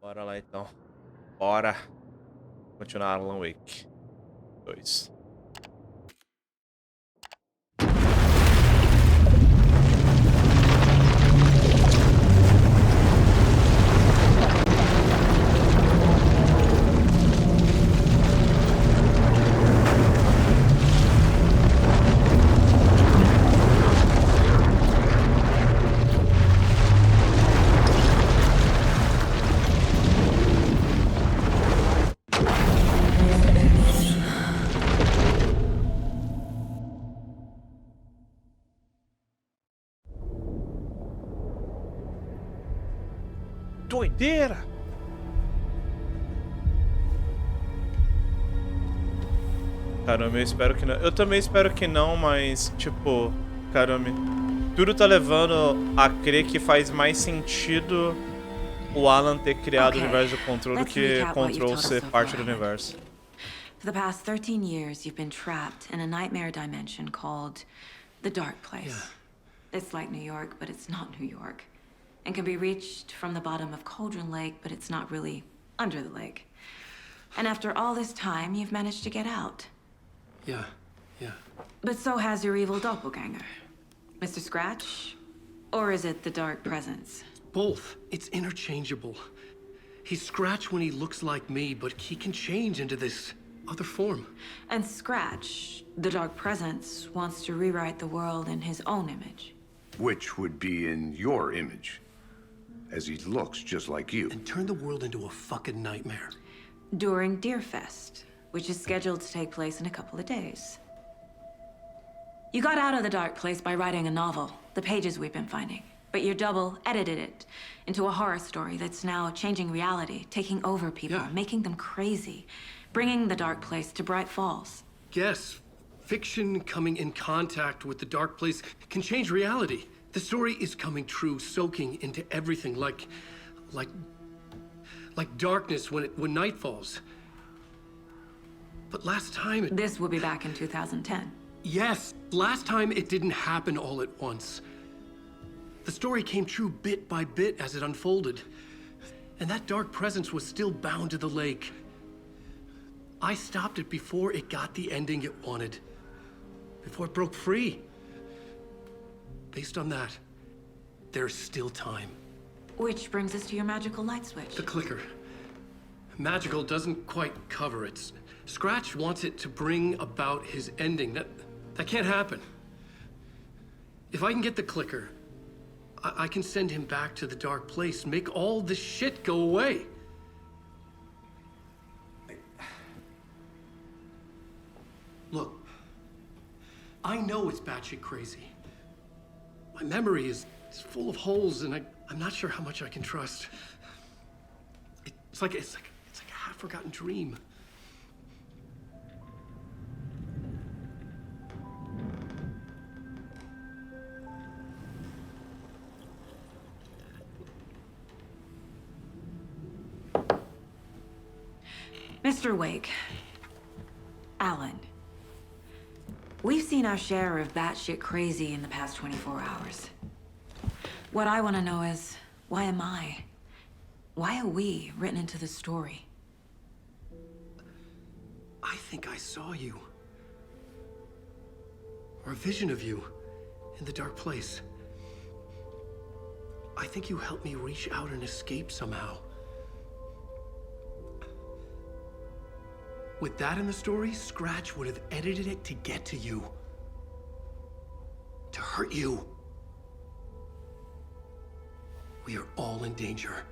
Bora lá então. Bora continuar Alanwake 2. Doideira! Caramba, eu espero que não. Eu também espero que não, mas, tipo, caramba. Tudo tá levando a crer que faz mais sentido o Alan ter criado o universo do Control do que Control ser parte do universo. For the past 13 years, you've been trapped in a nightmare dimension called the Dark Place. Yeah. It's like New York, but it's not New York. And can be reached from the bottom of Cauldron Lake, but it's not really under the lake. And after all this time, you've managed to get out. Yeah. But so has your evil doppelganger. Mr. Scratch? Or is it the Dark Presence? Both. It's interchangeable. He's Scratch when he looks like me, but he can change into this other form. And Scratch, the Dark Presence, wants to rewrite the world in his own image. Which would be in your image, as he looks just like you. And turn the world into a fucking nightmare. During Deerfest, which is scheduled to take place in a couple of days. You got out of the Dark Place by writing a novel, the pages we've been finding. But your double edited it into a horror story that's now changing reality, taking over people, making them crazy, bringing the Dark Place to Bright Falls. Yes, fiction coming in contact with the Dark Place can change reality. The story is coming true, soaking into everything, like darkness when night falls. But last time This will be back in 2010. Yes, last time it didn't happen all at once. The story came true bit by bit as it unfolded. And that dark presence was still bound to the lake. I stopped it before it got the ending it wanted. Before it broke free. Based on that, there's still time. Which brings us to your magical light switch. The clicker. Magical doesn't quite cover it. Scratch wants it to bring about his ending. That can't happen. If I can get the clicker, I can send him back to the Dark Place, make all this shit go away. Look, I know it's batshit crazy. My memory is full of holes, and I'm not sure how much I can trust. It's like a half-forgotten dream. Mr. Wake. Alan. We've seen our share of batshit crazy in the past 24 hours. What I want to know is, why am I? Why are we written into the story? I think I saw you. Or a vision of you in the Dark Place. I think you helped me reach out and escape somehow. With that in the story, Scratch would have edited it to get to you. To hurt you. We are all in danger.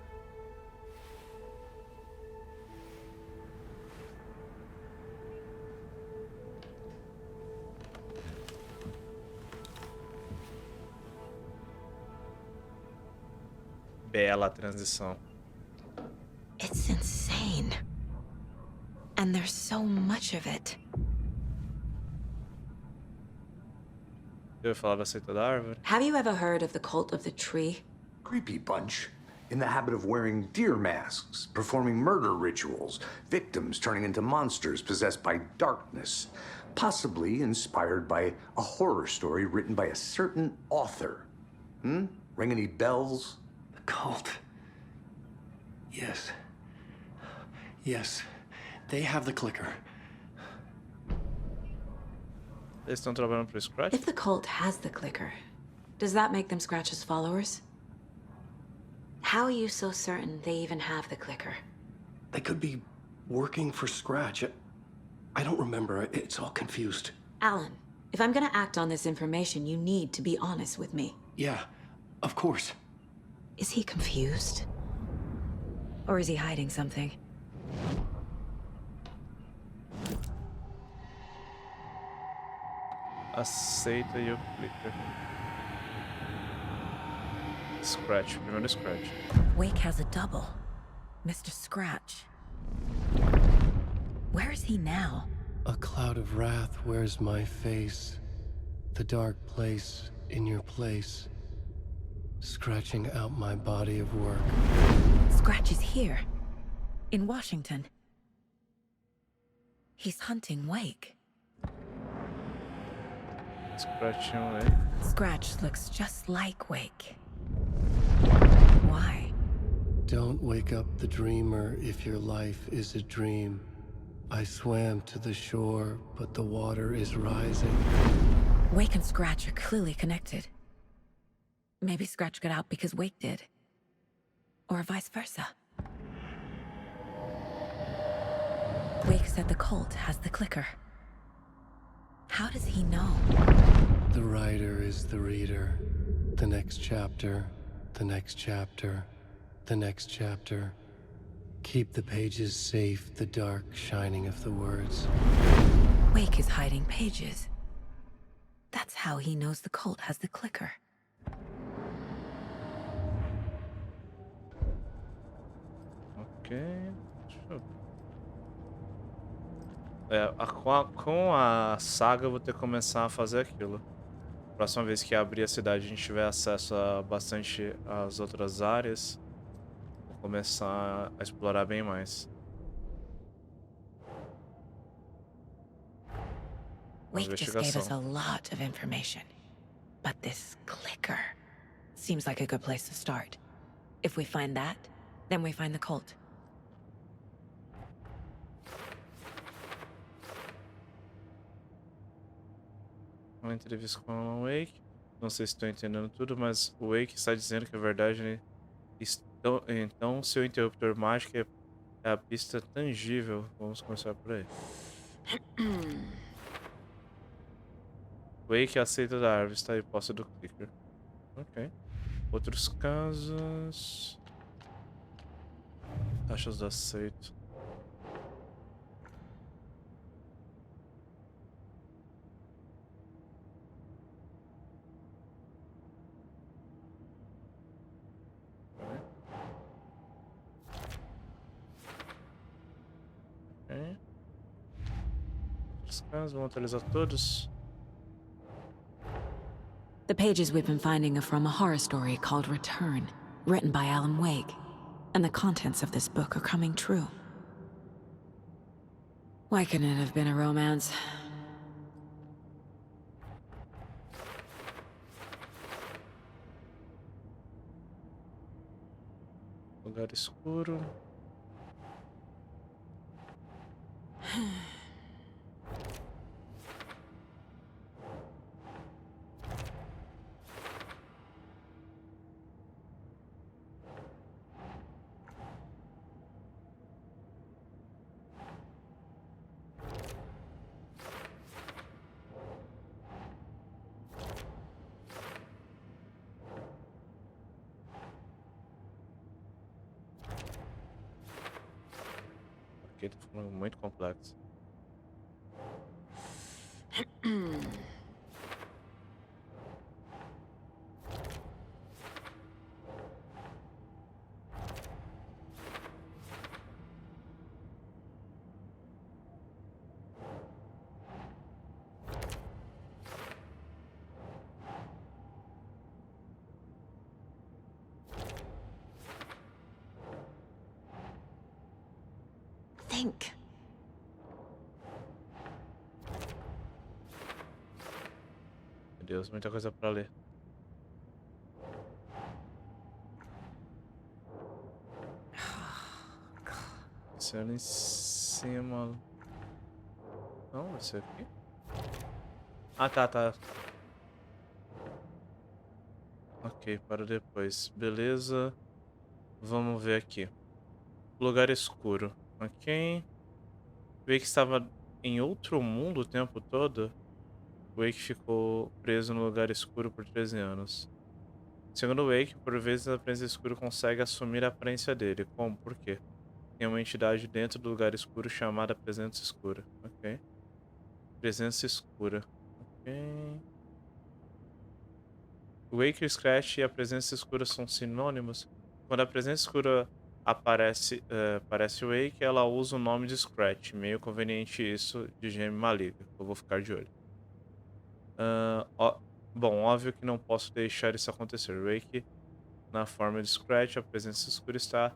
Bela transição. It's insane. And there's so much of it. Eu falava aceita da árvore. Have you ever heard of the cult of the tree? Creepy bunch. In the habit of wearing deer masks, performing murder rituals, victims turning into monsters possessed by darkness, possibly inspired by a horror story written by a certain author. Ring any bells? The cult. Yes. Yes, they have the clicker. Eles estão trabalhando pro Scratch? If the cult has the clicker, does that make them Scratch's followers? How are you so certain they even have the clicker? They could be working for Scratch. I don't remember. It's all confused. Alan, if I'm gonna act on this information, you need to be honest with me. Yeah, of course. Is he confused? Or is he hiding something? Aceita e eu clico. Scratch, primeiro Scratch. Wake has a double. Mr. Scratch. Where is he now? A cloud of wrath wears my face. The dark place in your place. Scratching out my body of work. Scratch is here. In Washington. He's hunting Wake. Scratching away. Scratch looks just like Wake. Why? Don't wake up the dreamer if your life is a dream. I swam to the shore, but the water is rising. Wake and Scratch are clearly connected. Maybe Scratch got out because Wake did. Or vice versa. Wake said the cult has the clicker. How does he know? The writer is the reader. The next chapter, the next chapter, the next chapter. Keep the pages safe, the dark shining of the words. Wake is hiding pages. That's how he knows the cult has the clicker. Ok. Deixa eu... com a saga eu vou ter que começar a fazer aquilo. Próxima vez que abrir a cidade a gente tiver acesso a bastante às outras áreas, vou começar a explorar bem mais. Wake just gave us a lot of information. But this clicker seems like a good place to start. If we find that, then we find the cult. Uma entrevista com Alanwake. Não sei se estou entendendo tudo, mas o Wake está dizendo que a verdade então seu interruptor mágico é a pista tangível. Vamos começar por aí. Wake aceita da árvore, está em posse do clicker. Ok. Outros casos. Taxas do aceito. Ok. Outros casos, vamos atualizar todos. The pages we've been finding are from a horror story called Return, written by Alanwake, and the contents of this book are coming true. Why couldn't it have been a romance? Lugar escuro. Ok, tá ficando muito complexo. Think. Meu Deus, muita coisa pra ler. ser ali em cima. Não, vai ser aqui. Ah, tá. Ok, para depois. Beleza. Vamos ver aqui. Lugar escuro. Ok. Wake estava em outro mundo o tempo todo. Wake ficou preso no lugar escuro por 13 anos. Segundo Wake, por vezes a presença escura consegue assumir a aparência dele. Como? Por quê? Tem uma entidade dentro do lugar escuro chamada presença escura. Ok. Presença escura. Ok. Wake, o Scratch e a presença escura são sinônimos. Quando a presença escura aparece Wake, ela usa o nome de Scratch. Meio conveniente isso de gêmeo maligno. Eu vou ficar de olho. Bom, óbvio que não posso deixar isso acontecer. Wake, na forma de Scratch, a presença escura está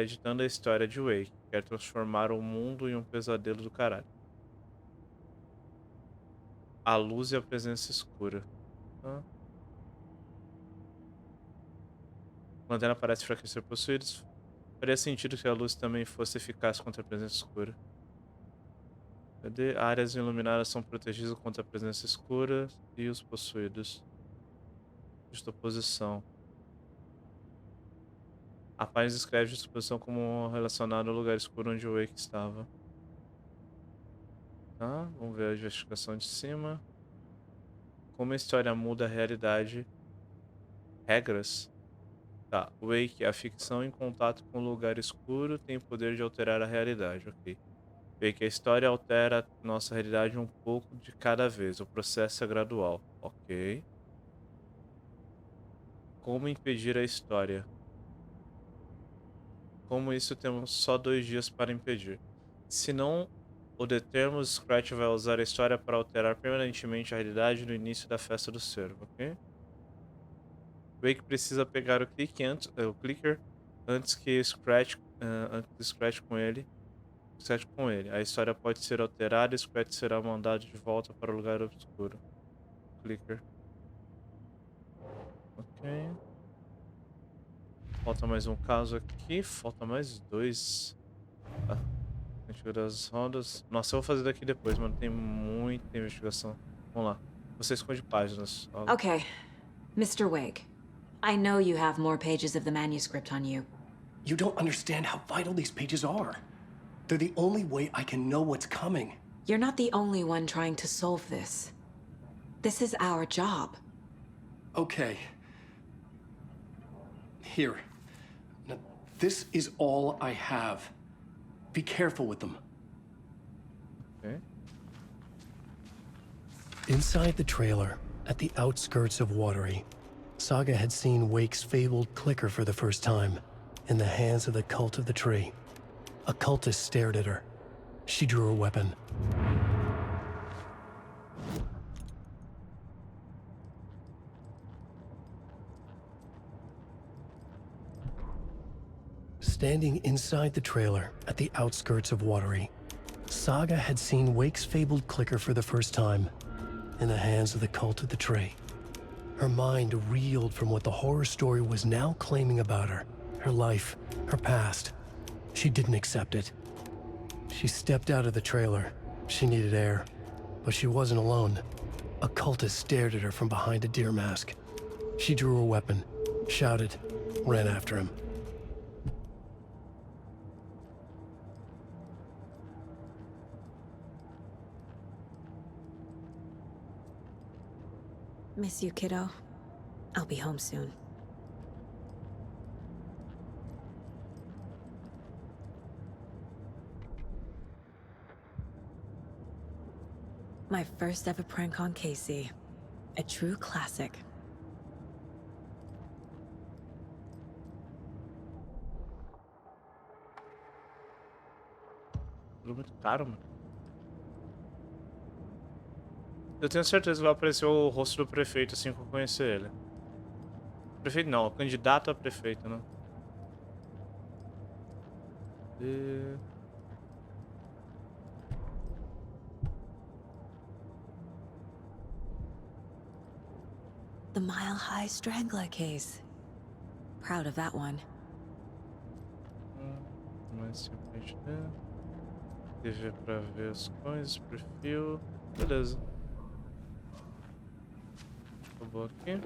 editando a história de Wake. Quer transformar o mundo em um pesadelo do caralho. A luz e a presença escura. A lanterna parece enfraquecer possuídos. Faria sentido que a luz também fosse eficaz contra a presença escura. Cadê? Áreas iluminadas são protegidas contra a presença escura e os possuídos. Justaposição. A página descreve justaposição como relacionada ao lugar escuro onde o Wake estava. Tá, vamos ver a investigação de cima. Como a história muda a realidade. Regras. Tá, Wake, a ficção em contato com o lugar escuro tem o poder de alterar a realidade, ok. Wake, a história altera nossa realidade um pouco de cada vez. O processo é gradual, ok. Como impedir a história? Como isso, temos só 2 dias para impedir. Se não o determos, Scratch vai usar a história para alterar permanentemente a realidade no início da festa do cervo, ok? Wake precisa pegar o clicker antes que Scratch com ele. Scratch com ele. A história pode ser alterada e Scratch será mandado de volta para o lugar obscuro. Clicker. Ok. Falta mais um caso aqui. Falta mais 2. Ah, investigação das rodas. Nossa, eu vou fazer daqui depois, mano. Tem muita investigação. Vamos lá. Você esconde páginas. Okay, Mr. Wake. I know you have more pages of the manuscript on you. You don't understand how vital these pages are. They're the only way I can know what's coming. You're not the only one trying to solve this. This is our job. Okay. Here. Now, this is all I have. Be careful with them. Okay. Inside the trailer, at the outskirts of Watery, Saga had seen Wake's fabled clicker for the first time, in the hands of the Cult of the Tree. A cultist stared at her. She drew a weapon. Standing inside the trailer at the outskirts of Watery, Saga had seen Wake's fabled clicker for the first time, in the hands of the Cult of the Tree. Her mind reeled from what the horror story was now claiming about her life, her past. She didn't accept it. She stepped out of the trailer. She needed air, but she wasn't alone. A cultist stared at her from behind a deer mask. She drew a weapon, shouted, ran after him. Miss you, kiddo. I'll be home soon. My first ever prank on Casey. A true classic. Tudo muito caro, mano. Eu tenho certeza que vai aparecer o rosto do prefeito assim que eu conhecer ele. Prefeito não, o candidato a prefeito, né? The Mile High Strangler case. Proud of that one. mais simplesmente, né? TV pra ver as coisas, perfil. Beleza. Acabou aqui.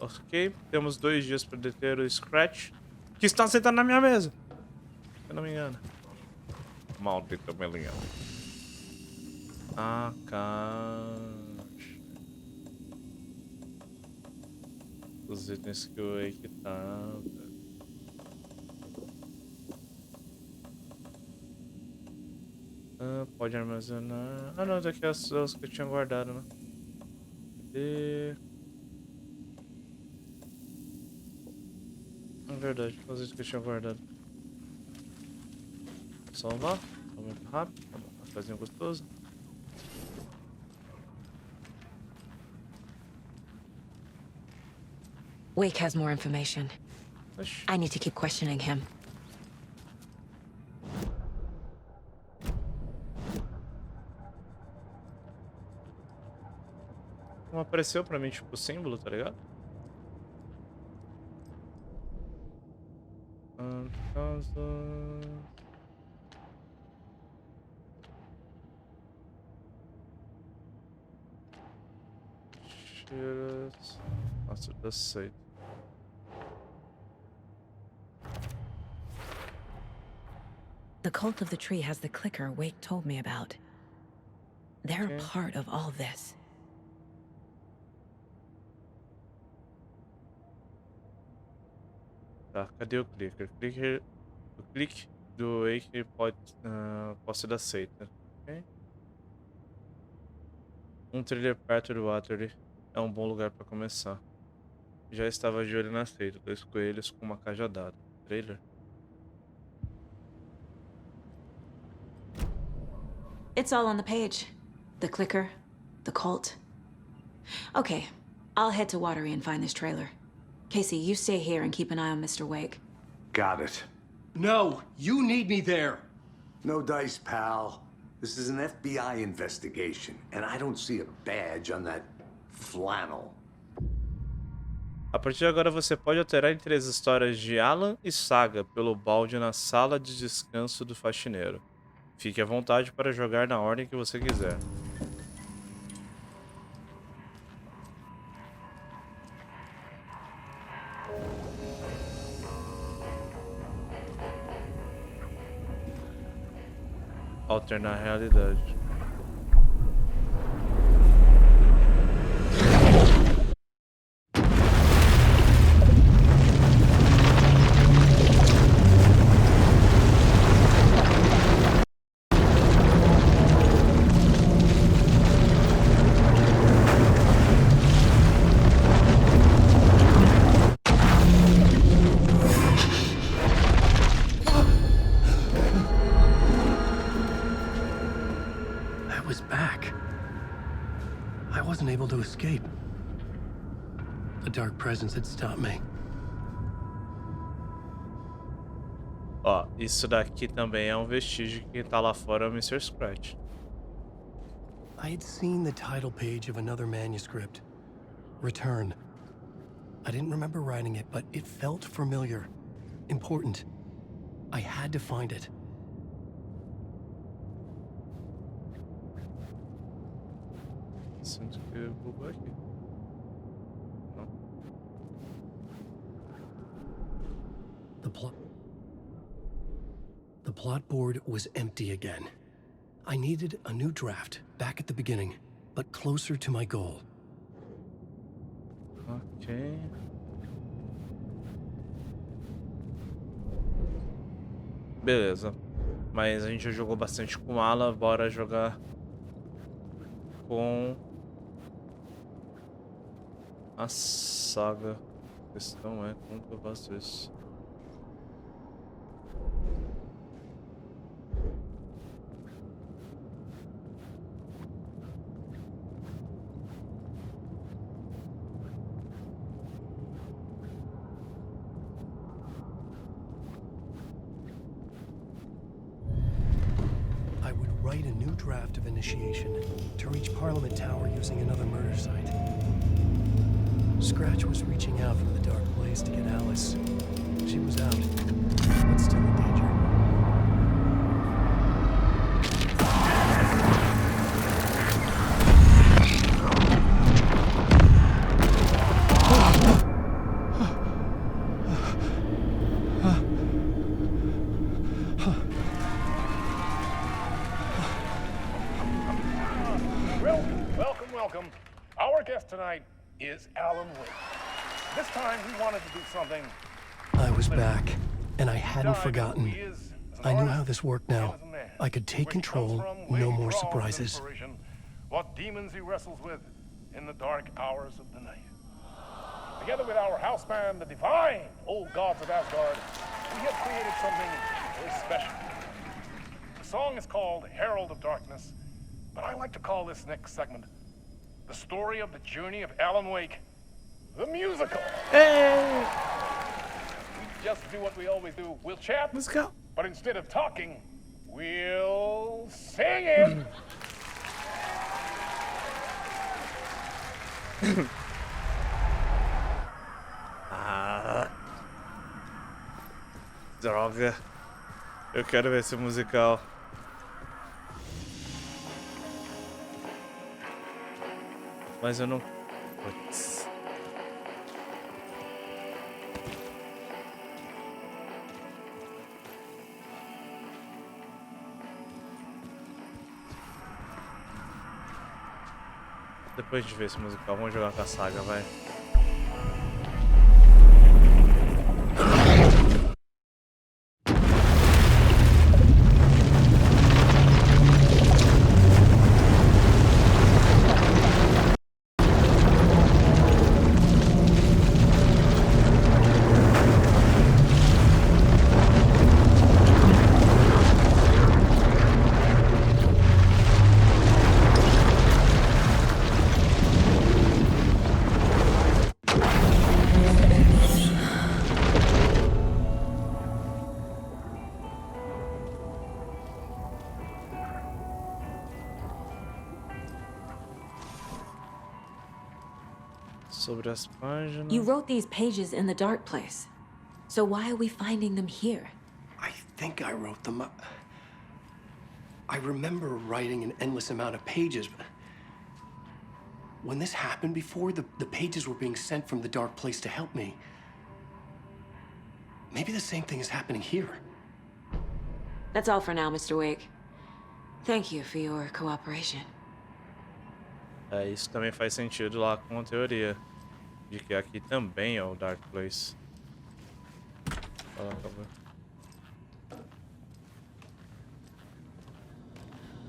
Ok, temos 2 dias para deter o Scratch, que está sentado na minha mesa. Se eu não me engano. Maldito melinhão. A caixa. Os itens que eu equitava. Pode armazenar. Ah, não, daqui é as que eu tinha guardado, né? Cadê? É verdade, as itens que eu tinha guardado. Salvar. Tá muito rápido. Tá bom, cafezinho gostoso. Wake has more information. Oxi. I need to keep questioning him. Não apareceu pra mim, tipo, o símbolo, tá ligado? Casa... Cheiras... Nossa, eu sei. The cult of the tree has the clicker Wake told me about. They're Okay. a part of all this. Tá, cadê o clicker? O clique do Wake pode ser aceita. Ok? Um trailer perto do Waterloo é um bom lugar para começar. Já estava de olho na seita, 2 coelhos com uma cajadada. Trailer? It's all on the page. The clicker, the cult. Okay, I'll head to Watery and find this trailer. Casey, you stay here and keep an eye on Mr. Wake. Got it. No, you need me there. No dice, pal. This is an FBI investigation, and I don't see a badge on that flannel. A partir de agora você pode alterar entre as histórias de Alan e Saga pelo balde na sala de descanso do faxineiro. Fique à vontade para jogar na ordem que você quiser. Alternar a realidade. I was back. I wasn't able to escape. The dark presence had stopped me. Ó, isso daqui também é um vestígio que quem tá lá fora é o Mr. Scratch. I had seen the title page of another manuscript. Return. I didn't remember writing it, but it felt familiar. Important. I had to find it. Sinto que bugou aqui. Não. The plot board was empty again. I needed a new draft, back at the beginning, but closer to my goal. Ok. Beleza. Mas a gente já jogou bastante com Ala, bora jogar com a Saga. A questão é como que eu faço isso. I would write a new draft of initiation to reach Parliament Tower using another murder site. Scratch was reaching out from the dark place to get Alice. She was out, but still in danger. Welcome. Our guest tonight is Alanwake. This time he wanted to do something. I was back, and I hadn't forgotten. I knew how this worked now. I could take control, no more surprises. What demons he wrestles with in the dark hours of the night. Together with our house band, the divine old gods of Asgard, we have created something very special. The song is called Herald of Darkness, but I like to call this next segment the story of the journey of Alanwake, the musical. Hey! We just do what we always do. We'll chat. Let's go. But instead of talking, we'll sing it. Droga. Eu quero ver esse musical. Mas eu não... Putz. Depois de ver esse musical, vamos jogar com a saga, vai. Sobre as páginas. You wrote these pages in the dark place. So why are we finding them here? I think I wrote them. I remember writing an endless amount of pages, but when this happened before, the pages were being sent from the dark place to help me. Maybe the same thing is happening here. That's all for now, Mr. Wake. Thank you for your cooperation. É, isso também faz sentido lá com a teoria de que aqui também é o Dark Place.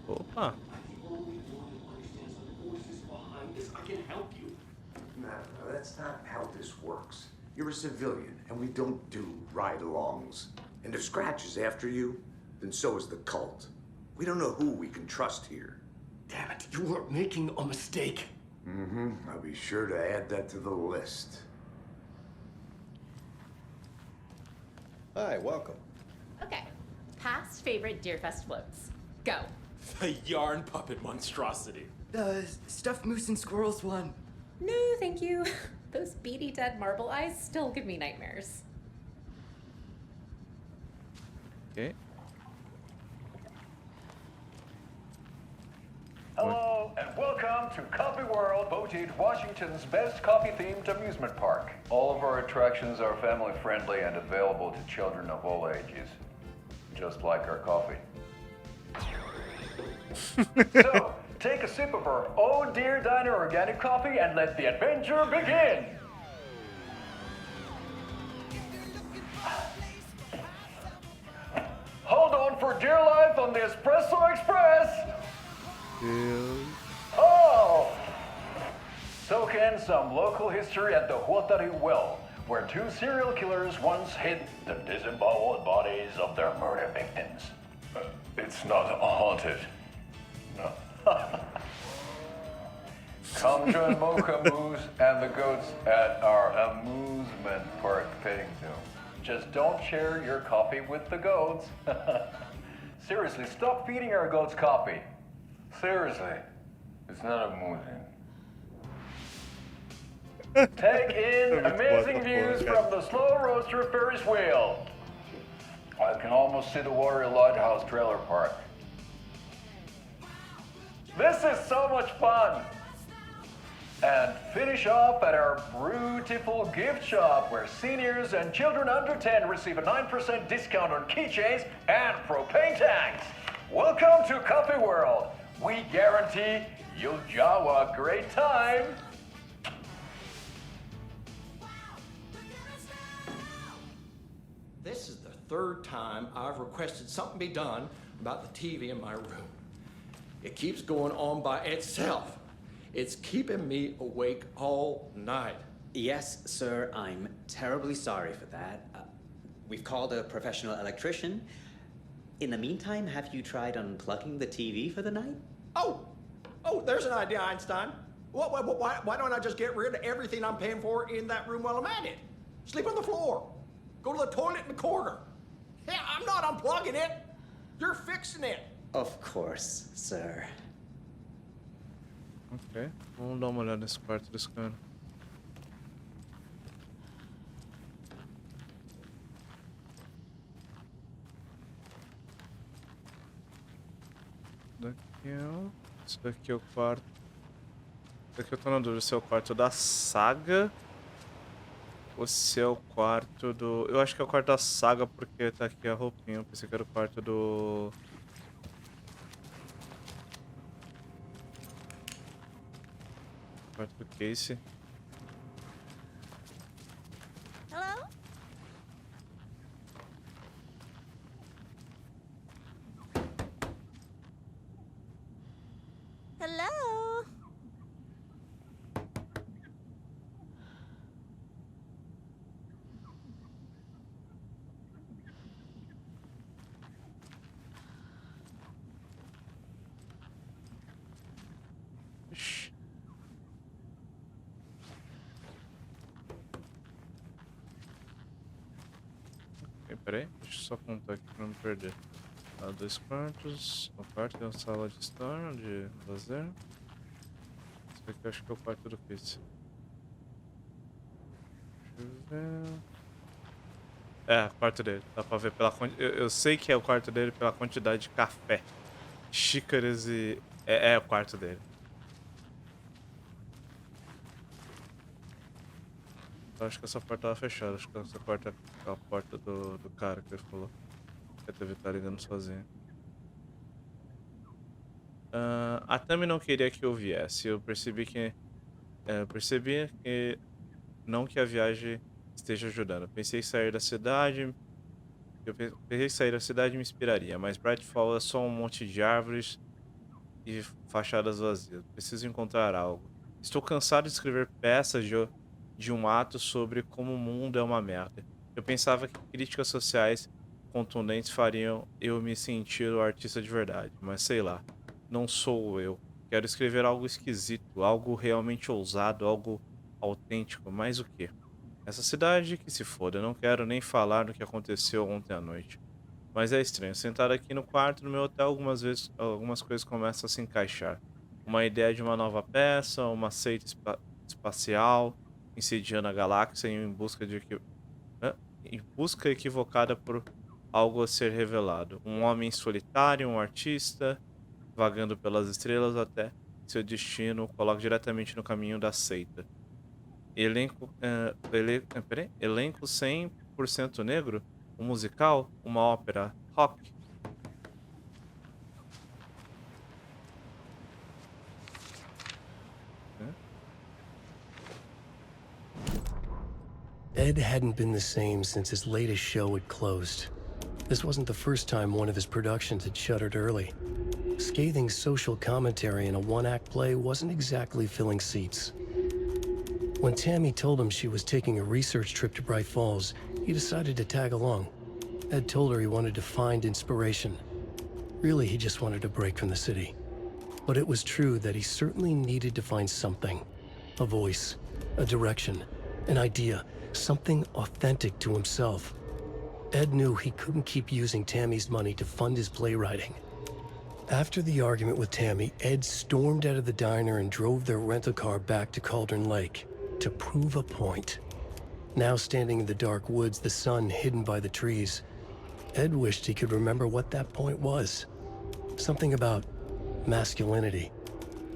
Opa! No, that's not how this works. You're a civilian, and we don't do ride-alongs. And if Scratch is after you, then so is the cult. We don't know who we can trust here. Damn it, you are making a mistake. I'll be sure to add that to the list. Hi, welcome. Okay, past favorite Deerfest floats. Go. The yarn puppet monstrosity. The stuffed moose and squirrels one. No, thank you. Those beady dead marble eyes still give me nightmares. Ok. Hello, and welcome to Coffee World, voted Washington's best coffee-themed amusement park. All of our attractions are family-friendly and available to children of all ages, just like our coffee. So, take a sip of our Oh Dear Diner organic coffee and let the adventure begin! Hold on for dear life on the Espresso Express! Oh! Soak in some local history at the Huatari Well, where two serial killers once hid the disemboweled bodies of their murder victims. It's not haunted. No. Come join Mocha Moose and the goats at our amusement park petting zoo. Just don't share your coffee with the goats. Seriously, stop feeding our goats coffee. Seriously, it's not amusing. Take in amazing views from the slow roadster Ferris wheel. I can almost see the Warrior Lighthouse trailer park. This is so much fun. And finish off at our beautiful gift shop where seniors and children under 10 receive a 9% discount on keychains and propane tanks. Welcome to Coffee World. We guarantee you'll have a great time. This is the third time I've requested something be done about the TV in my room. It keeps going on by itself. It's keeping me awake all night. Yes, sir, I'm terribly sorry for that. We've called a professional electrician. In the meantime, have you tried unplugging the TV for the night? Oh, there's an idea, Einstein. Why don't I just get rid of everything I'm paying for in that room while I'm at it? Sleep on the floor. Go to the toilet in the corner. Yeah, I'm not unplugging it. You're fixing it. Of course, sir. Ok, vamos dar uma olhada nesse quarto desse cara. Daqui, ó. Esse daqui é o quarto. Esse daqui eu tô na dúvida se é o quarto da saga ou se é o quarto do... Eu acho que é o quarto da saga porque tá aqui a roupinha. Eu pensei que era o quarto do... Quarto do Casey. Hello? Hello? Peraí, deixa eu só contar aqui pra não perder. Há 2 quartos. O quarto é uma sala de estar, de lazer. Esse aqui eu acho que é o quarto do Chris. Deixa eu ver. É, o quarto dele. Dá pra ver pela quantidade. Eu sei que é o quarto dele pela quantidade de café, xícaras e. É o quarto dele. Eu acho que essa porta tava fechada. Acho que essa porta é a porta do cara que ele falou. Que deve estar ligando sozinho. A Tami não queria que eu viesse. Eu percebi que não que a viagem esteja ajudando. Pensei em sair da cidade. Eu pensei em sair da cidade me inspiraria, mas Brightfall é só um monte de árvores e fachadas vazias. Preciso encontrar algo. Estou cansado de escrever peças de um ato sobre como o mundo é uma merda. Eu pensava que críticas sociais contundentes fariam eu me sentir o artista de verdade, mas sei lá, não sou eu. Quero escrever algo esquisito, algo realmente ousado, algo autêntico, mas o quê? Essa cidade que se foda, eu não quero nem falar do que aconteceu ontem à noite. Mas é estranho, sentado aqui no quarto no meu hotel, algumas coisas começam a se encaixar. Uma ideia de uma nova peça, uma seita espacial, incendiando a galáxia em busca equivocada por algo a ser revelado. Um homem solitário, um artista, vagando pelas estrelas até seu destino o coloca diretamente no caminho da seita. Elenco 100% negro? Um musical? Uma ópera rock? Ed hadn't been the same since his latest show had closed. This wasn't the first time one of his productions had shuttered early. Scathing social commentary in a one-act play wasn't exactly filling seats. When Tammy told him she was taking a research trip to Bright Falls, he decided to tag along. Ed told her he wanted to find inspiration. Really, he just wanted a break from the city. But it was true that he certainly needed to find something. A voice, a direction, an idea, something authentic to himself. Ed knew he couldn't keep using Tammy's money to fund his playwriting. After the argument with Tammy, Ed stormed out of the diner and drove their rental car back to Cauldron Lake. to prove a point. Now standing in the dark woods, the sun hidden by the trees, Ed wished he could remember what that point was. Something about masculinity.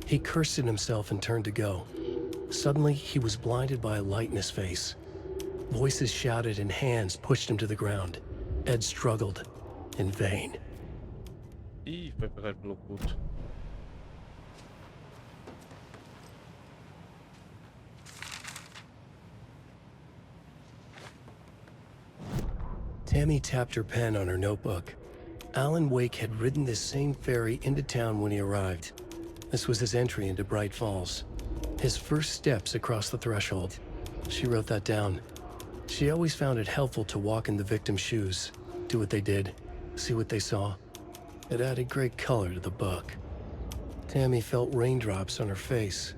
He cursed at himself and turned to go. Suddenly, he was blinded by a light in his face. Voices shouted and hands pushed him to the ground. Ed struggled, in vain. Ih, foi pegado pelo culto. Tammy tapped her pen on her notebook. Alanwake had ridden this same ferry into town when he arrived. This was his entry into Bright Falls. His first steps across the threshold. She wrote that down. She always found it helpful to walk in the victim's shoes, do what they did, see what they saw. It added great color to the book. Tammy felt raindrops on her face.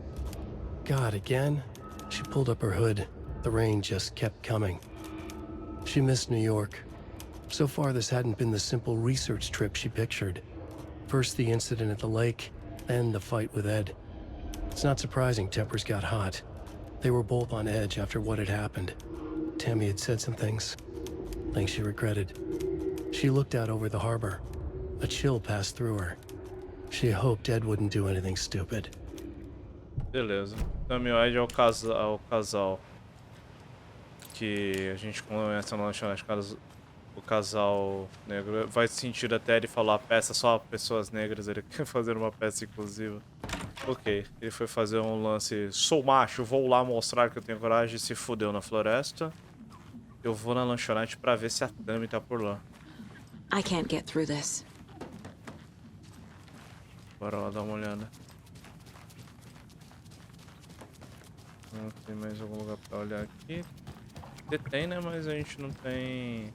God, again? She pulled up her hood. The rain just kept coming. She missed New York. So far, this hadn't been the simple research trip she pictured. First the incident at the lake, then the fight with Ed. It's not surprising tempers got hot. They were both on edge after what had happened. Tammy had said some things she regretted. She looked out over the harbor. A chill passed through her. She hoped Ed wouldn't do anything stupid. Beleza. Também o Ed é o casal que a gente conhece na lanchonete, o casal negro. Faz sentido até ele falar peça só pessoas negras, ele quer fazer uma peça inclusiva. Ok, ele foi fazer um lance, sou macho, vou lá mostrar que eu tenho coragem, e se fudeu na floresta. Eu vou na lanchonete pra ver se a Tammy tá por lá. I can't get through this. Bora lá dar uma olhada. Não tem mais algum lugar pra olhar aqui. Tem, né? Mas a gente não tem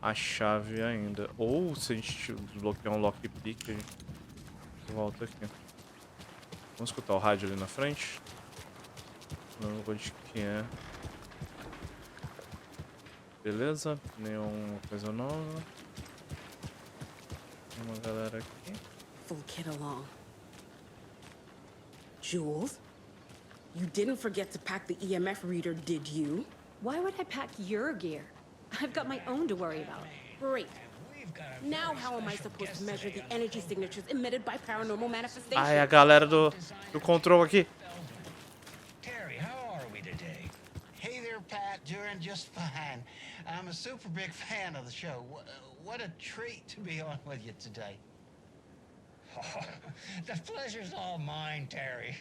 a chave ainda. Ou se a gente desbloquear um lockpick, a gente volta aqui. Vamos escutar o rádio ali na frente? Não vou de que é. Beleza? Nenhuma coisa nova. Tem uma galera aqui. Full kit along. Jules? You didn't forget to pack the EMF reader, did you? Why would I pack your gear? I've got my own to worry about. Great. Now how am I supposed to measure the energy signatures emitted by paranormal manifestations? Ai, a galera do control aqui. Terry, how are we today? Hey there, Pat. Doing just fine. I'm a super big fan of the show. What a treat to be on with you today. Oh, the pleasure's all mine, Terry.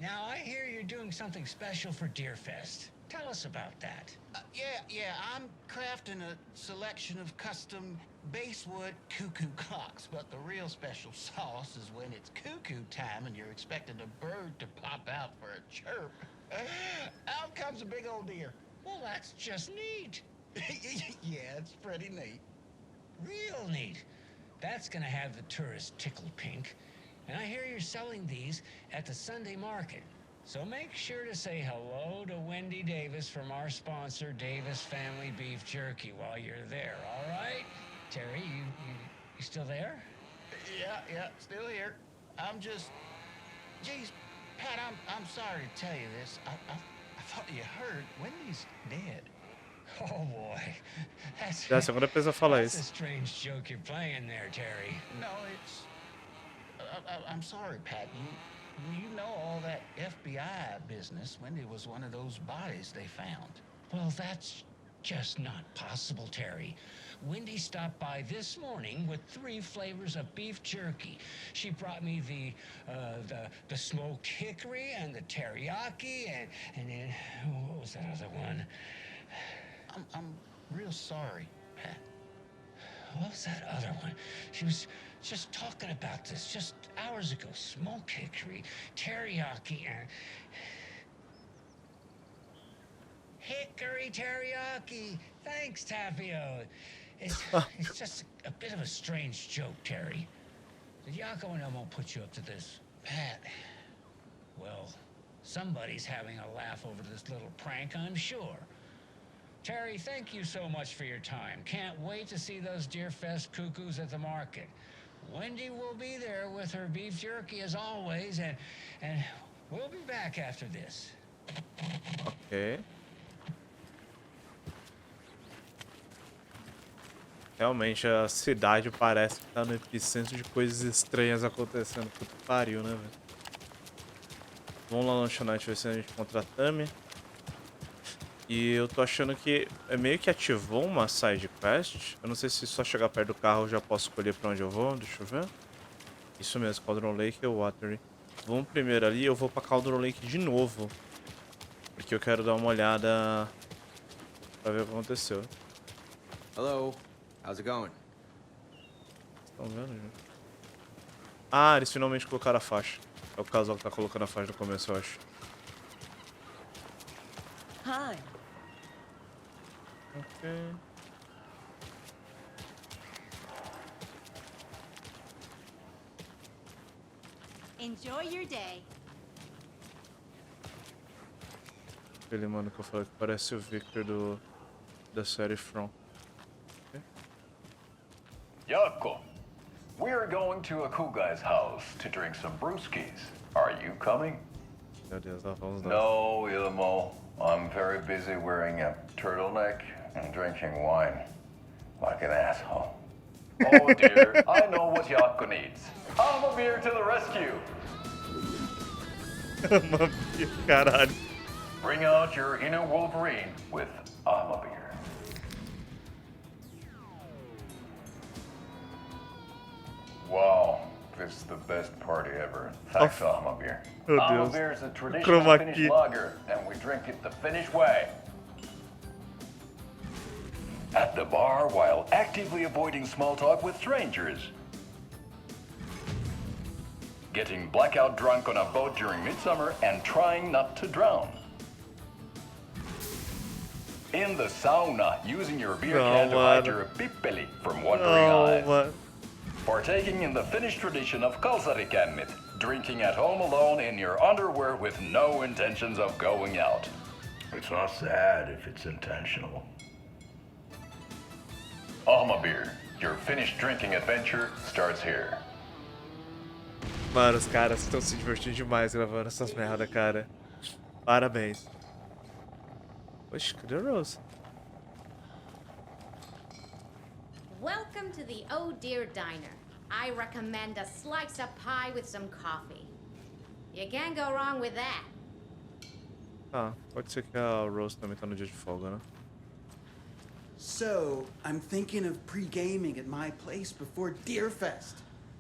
Now, I hear you're doing something special for Deerfest. Tell us about that. Yeah, I'm crafting a selection of custom basswood cuckoo clocks, but the real special sauce is when it's cuckoo time and you're expecting a bird to pop out for a chirp. Out comes a big old deer. Well, that's just neat. Yeah, it's pretty neat. Real neat. That's gonna have the tourists tickled pink. And I hear you're selling these at the Sunday market. So make sure to say hello to Wendy Davis from our sponsor, Davis Family Beef Jerky, while you're there, all right? Terry, you still there? Yeah, still here. I'm just... Geez, Pat, I'm sorry to tell you this. I thought you heard Wendy's dead. Oh, boy. That's É a segunda pessoa a falar a isso. strange joke you're playing there, Terry. No, it's... I'm sorry, Pat. You know all that FBI business. Wendy was one of those bodies they found. Well, that's just not possible, Terry. Wendy stopped by this morning with 3 flavors of beef jerky. She brought me the smoked hickory and the teriyaki and then what was that other one? I'm real sorry, Pat. What was that other one? She was just talking about this just hours ago. Smoked hickory, teriyaki, and... Hickory teriyaki! Thanks, Tapio. It's just a bit of a strange joke, Terry. Did Yako and Elmo put you up to this? Pat. Well, somebody's having a laugh over this little prank, I'm sure. Terry, thank you so much for your time. Can't wait to see those Deerfest cuckoos at the market. Wendy will be there with her beef jerky as always, and We'll be back after this. Ok. Realmente a cidade parece que tá no epicentro de coisas estranhas acontecendo. Puta que pariu, né, velho? Vamos lá na lanchonete ver se a gente encontra a Tami. E eu tô achando que é meio que ativou uma side quest. Eu não sei se só chegar perto do carro eu já posso escolher pra onde eu vou. Deixa eu ver. Isso mesmo, Cauldron Lake ou Watery. Vamos primeiro ali, eu vou pra Cauldron Lake de novo. Porque eu quero dar uma olhada pra ver o que aconteceu. Hello, how's it going? Estão vendo, gente? Ah, eles finalmente colocaram a faixa. É o casal que tá colocando a faixa no começo, eu acho. Hi. Ok. Enjoy your day. Aquele mano que eu falei que parece o Victor da série From. Okay. Yako, we're going to a cool guy's house to drink some brewskis. Are you coming? Meu Deus, lá vamos nós. No, Ilmo. I'm very busy wearing a turtleneck and drinking wine like an asshole. Oh dear, I know what Yako needs. I'm a beer to the rescue. Uma beer, caralho. Bring out your inner Wolverine with I'm a beer. Wow, this is the best party ever. Thanks, Alma beer. Oh, Alma Deus. beer is a traditional Chroma Finnish key. lager, and we drink it the Finnish way. At the bar while actively avoiding small talk with strangers. Getting blackout drunk on a boat during midsummer and trying not to drown. In the sauna, using your beer can to hide your pippeli from wandering eyes. Man. Partaking in the Finnish tradition of kalsarikännit, drinking at home alone in your underwear with no intentions of going out. It's not sad if it's intentional. Alma beer, your Finnish drinking adventure starts here. Mano, os caras estão se divertindo demais gravando essas merda, cara. Parabéns. Oxe, cadê a Rose? Welcome to the Oh Dear Diner. I recommend a slice of pie with some coffee. You can't go wrong with that. Ah, pode ser que a Rose também tá no dia de folga, né? So, I'm thinking of pre-gaming at my place before Deerfest.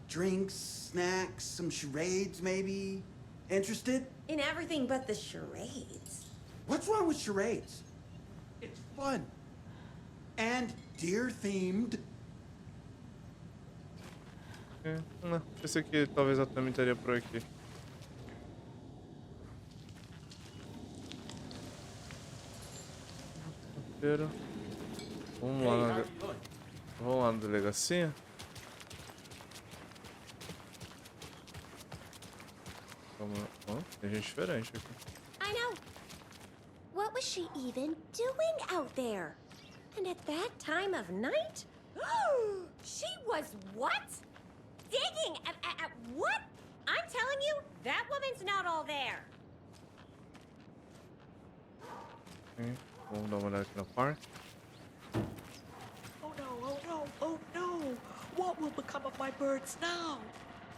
Drinks, snacks, some charades maybe. Interested? In everything but the charades. What's wrong with charades? It's fun. And deer-themed. Não, pensei que talvez a Tami estaria por aqui. Vamos lá na delegacia? Tem gente diferente aqui. I know. What was she even doing out there? And at that time of night? She was what? Digging at what? I'm telling you, that woman's not all there. Vamos dar uma olhada aqui no parque. Oh no, oh no, oh no! What will become of my birds now?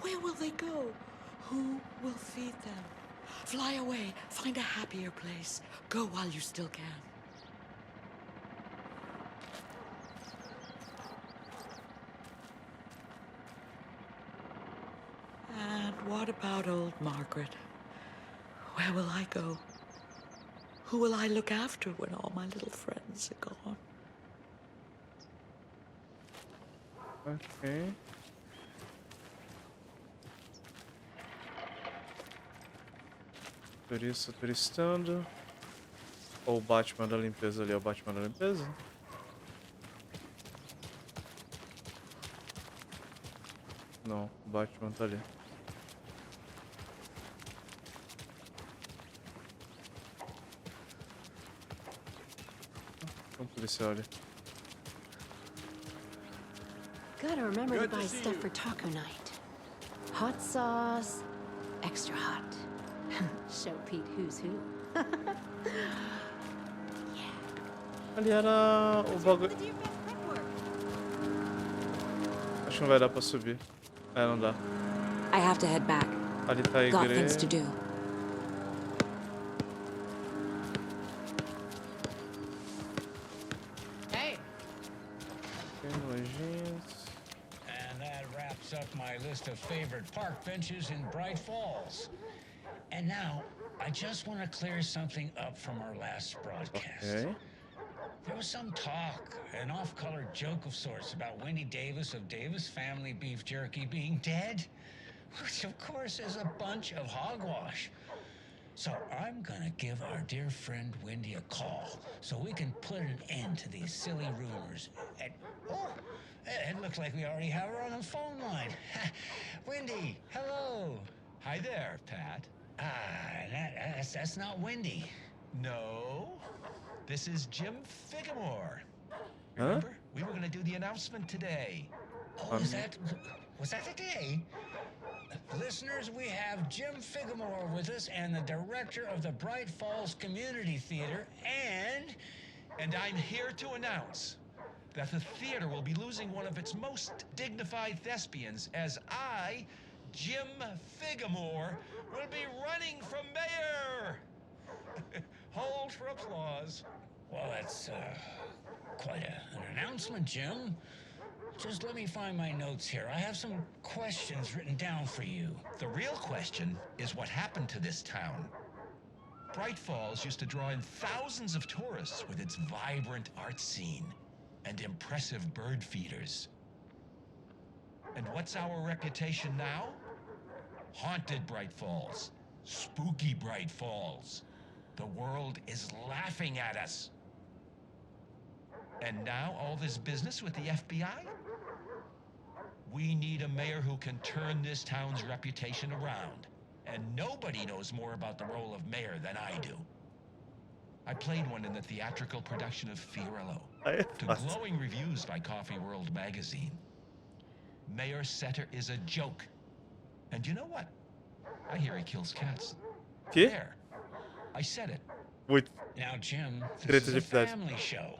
Where will they go? Who will feed them? Fly away, find a happier place. Go while you still can. And what about old Margaret? Where will I go? Who will I look after when all my little friends are gone? Ok. Turista turistando. Ou o Batman da limpeza ali, é o Batman da limpeza? Não, o Batman tá ali. Tem um policial ali. Gotta remember to buy stuff for taco night. Hot sauce, extra hot. Show Pete who's who. Ali era o bagulho. Acho que não vai dar pra subir. É, não dá. I have to head back. Ali tá a Got things to igreja. do. Hey. Tem nojentos. And that wraps up my list of favorite park benches in Bright Falls. And now, I just want to clear something up from our last broadcast. Okay. There was some talk, an off-color joke of sorts, about Wendy Davis of Davis Family Beef Jerky being dead, which of course is a bunch of hogwash. So I'm gonna give our dear friend Wendy a call so we can put an end to these silly rumors. And, oh, it looks like we already have her on the phone line. Wendy, hello. Hi there, Pat. That's not Wendy. No, this is Jim Figamore. Remember, we were going to do the announcement today. Oh, was that today? Listeners, we have Jim Figamore with us and the director of the Bright Falls Community Theater And I'm here to announce that the theater will be losing one of its most dignified thespians as I, Jim Figamore, will be running for mayor. Hold for applause. Well, that's quite an announcement, Jim. Just let me find my notes here. I have some questions written down for you. The real question is what happened to this town. Bright Falls used to draw in thousands of tourists with its vibrant art scene and impressive bird feeders. And what's our reputation now? Haunted Bright Falls. Spooky Bright Falls. The world is laughing at us. And now all this business with the FBI? We need a mayor who can turn this town's reputation around. And nobody knows more about the role of mayor than I do. I played one in the theatrical production of Fiorillo, to glowing reviews by Coffee World magazine. Mayor Setter is a joke. And you know what? I hear he kills cats. Que? There. I said it. Muito. Now, Jim, this is a family show.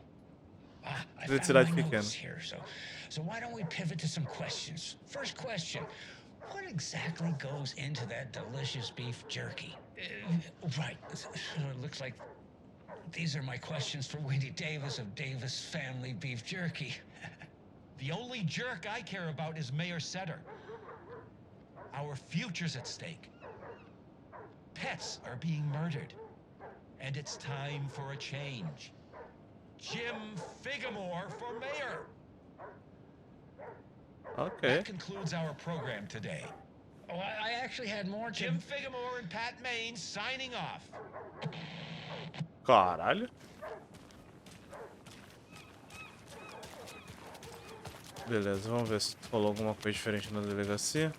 I found my notes here, so why don't we pivot to some questions? First question, what exactly goes into that delicious beef jerky? Right, so it looks like these are my questions for Wendy Davis of Davis Family Beef Jerky. The only jerk I care about is Mayor Setter. Our future's at stake. Pets are being murdered. And it's time for a change. Jim Figamore for mayor. Okay. That concludes our program today. Oh, I actually had more, Jim Figamore and Pat Maine signing off. Caralho. Beleza, vamos ver se rolou alguma coisa diferente na delegacia.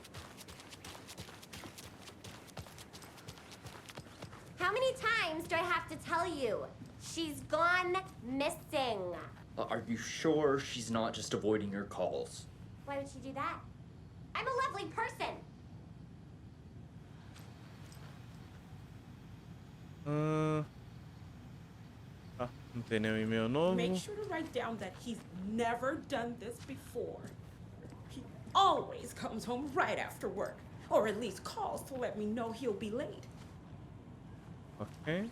How many times do I have to tell you? She's gone missing. Are you sure she's not just avoiding your calls? Why would she do that? I'm a lovely person. Não tem nenhum e-mail novo. Make sure to write down that he's never done this before. He always comes home right after work, or at least calls to let me know he'll be late. Okay.